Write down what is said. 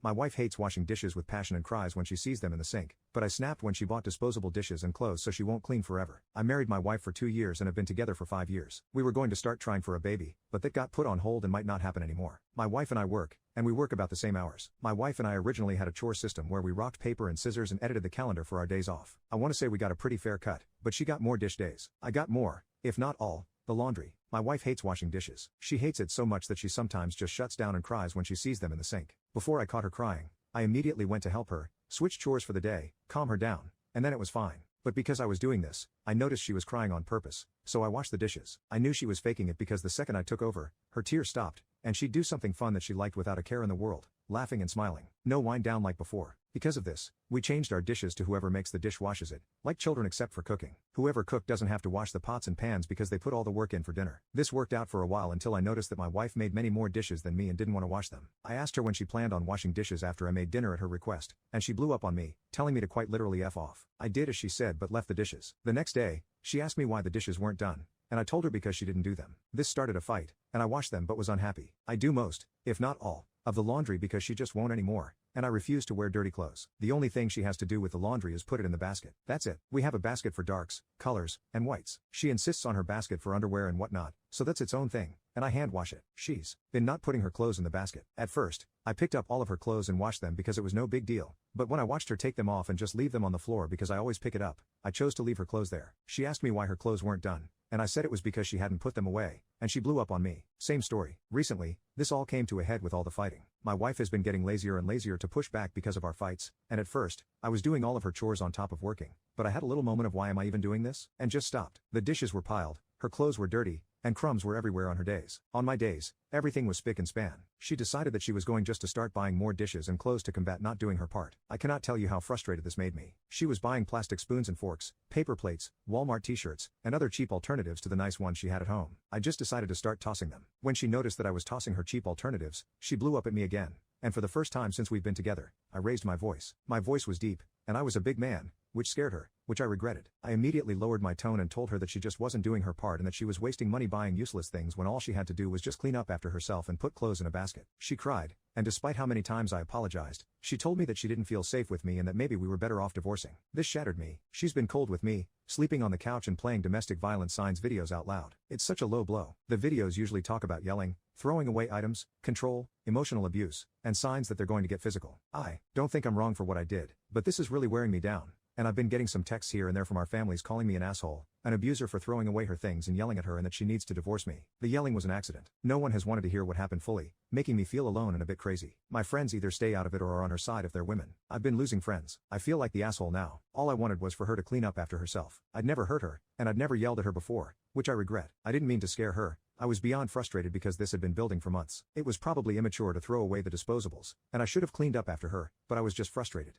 My wife hates washing dishes with passion and cries when she sees them in the sink, but I snapped when she bought disposable dishes and clothes so she won't clean forever. I married my wife for 2 years and have been together for 5 years. We were going to start trying for a baby, but that got put on hold and might not happen anymore. My wife and I work, and we work about the same hours. My wife and I originally had a chore system where we rocked paper and scissors and edited the calendar for our days off. I want to say we got a pretty fair cut, but she got more dish days. I got more, if not all, the laundry. My wife hates washing dishes. She hates it so much that she sometimes just shuts down and cries when she sees them in the sink. Before I caught her crying, I immediately went to help her, switch chores for the day, calm her down, and then it was fine. But because I was doing this, I noticed she was crying on purpose, so I washed the dishes. I knew she was faking it because the second I took over, her tears stopped, and she'd do something fun that she liked without a care in the world, laughing and smiling. No wind down like before. Because of this, we changed our dishes to whoever makes the dish washes it, like children except for cooking. Whoever cooked doesn't have to wash the pots and pans because they put all the work in for dinner. This worked out for a while until I noticed that my wife made many more dishes than me and didn't want to wash them. I asked her when she planned on washing dishes after I made dinner at her request, and she blew up on me, telling me to quite literally F off. I did as she said but left the dishes. The next day, she asked me why the dishes weren't done, and I told her because she didn't do them. This started a fight, and I washed them but was unhappy. I do most, if not all, of the laundry because she just won't anymore, and I refuse to wear dirty clothes. The only thing she has to do with the laundry is put it in the basket. That's it. We have a basket for darks, colors, and whites. She insists on her basket for underwear and whatnot, so that's its own thing, and I hand wash it. She's been not putting her clothes in the basket. At first, I picked up all of her clothes and washed them because it was no big deal, but when I watched her take them off and just leave them on the floor because I always pick it up, I chose to leave her clothes there. She asked me why her clothes weren't done, and I said it was because she hadn't put them away, and she blew up on me. Same story. Recently, this all came to a head with all the fighting. My wife has been getting lazier and lazier to push back because of our fights, and at first, I was doing all of her chores on top of working, but I had a little moment of why am I even doing this? And just stopped. The dishes were piled, her clothes were dirty, and crumbs were everywhere on her days. On my days, everything was spick and span. She decided that she was going just to start buying more dishes and clothes to combat not doing her part. I cannot tell you how frustrated this made me. She was buying plastic spoons and forks, paper plates, Walmart t-shirts, and other cheap alternatives to the nice ones she had at home. I just decided to start tossing them. When she noticed that I was tossing her cheap alternatives, she blew up at me again. And for the first time since we've been together, I raised my voice. My voice was deep, and I was a big man, which scared her, which I regretted. I immediately lowered my tone and told her that she just wasn't doing her part and that she was wasting money buying useless things when all she had to do was just clean up after herself and put clothes in a basket. She cried, and despite how many times I apologized, she told me that she didn't feel safe with me and that maybe we were better off divorcing. This shattered me. She's been cold with me, sleeping on the couch and playing domestic violence signs videos out loud. It's such a low blow. The videos usually talk about yelling, throwing away items, control, emotional abuse, and signs that they're going to get physical. I don't think I'm wrong for what I did, but this is really wearing me down. And I've been getting some texts here and there from our families calling me an asshole, an abuser for throwing away her things and yelling at her and that she needs to divorce me. The yelling was an accident. No one has wanted to hear what happened fully, making me feel alone and a bit crazy. My friends either stay out of it or are on her side if they're women. I've been losing friends. I feel like the asshole now. All I wanted was for her to clean up after herself. I'd never hurt her, and I'd never yelled at her before, which I regret. I didn't mean to scare her. I was beyond frustrated because this had been building for months. It was probably immature to throw away the disposables, and I should have cleaned up after her, but I was just frustrated.